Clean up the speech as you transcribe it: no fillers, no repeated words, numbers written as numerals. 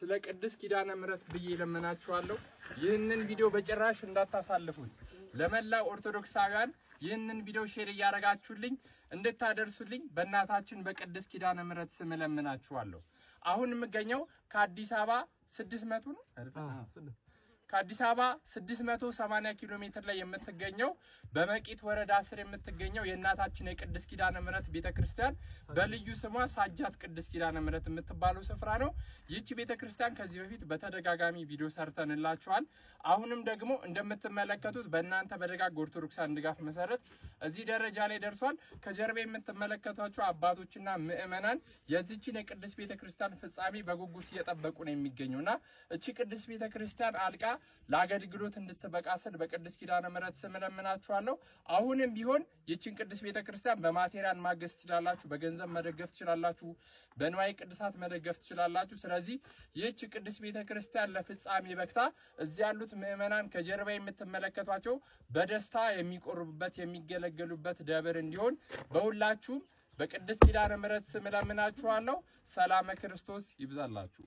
ስለ ቅድስት ኪዳነ ምሕረት ብዬ ለምናችኋለሁ። ይህንን ቪዲዮ በጭራሽ እንዳታሳልፉት። ለመላው ኦርቶዶክሳውያን ይህንን ቪዲዮ ሼር እያደረጋችሁልኝ እንድታደርሱልኝ በእናታችን በቅድስት ኪዳነ ምሕረት ስም ለምናችኋለሁ። አሁን የምገኘው ከአዲስ አበባ 600 ነው ከአዲስ አበባ 680 ኪሎ ሜትር ላይ የምትገኘው በመቂት ወረዳ ስር የምትገኘው የእናታችን የቅድስት ኪዳነ ምሕረት ቤተክርስቲያን በልዩ ስሟ ሳጃት ቅድስት ኪዳነ ምሕረት የምትባለው ስፍራ ነው። ይህች ቤተክርስቲያን ከዚህ በፊት በተደጋጋሚ ቪዲዮ ሰርተንላችኋል። አሁንም ደግሞ እንደምትመለከቱት በእናንተ በደጋግ ኦርቶዶክሳን ድጋፍ መሰረት እዚህ ደረጃ ላይ ደርሷል። ከጀርባ የምትመለከቷቸው አባቶችና ምእመናን የዚህችን የቅድስት ቤተክርስቲያን ፍጻሜ በጉጉት እየጠበቁ ነው የሚገኙና እቺ ቅድስት ቤተክርስቲያን አልቃ ለአገልግሎት እንድትበቃ ስል በቅድስት ኪዳነ ምሕረት ስም ለምናችኋለሁ። አሁንም ቢሆን ይህችን ቅድስት ቤተክርስቲያን በማቴሪያል ማገዝ ትችላላችሁ፣ በገንዘብ መደገፍ ትችላላችሁ፣ በንዋየ ቅድሳት መደገፍ ትችላላችሁ። ስለዚህ ይህች ቅድስት ቤተክርስቲያን ለፍጻሜ በቅታ እዚህ ያሉት ምእመናን ከጀርባ የምትመለከቷቸው በደስታ የሚቆርቡበት የሚገለገሉበት ደብር እንዲሆን በሁላችሁም በቅድስት ኪዳነ ምሕረት ስም ለምናችኋለሁ። ሰላም ክርስቶስ ይብዛላችሁ።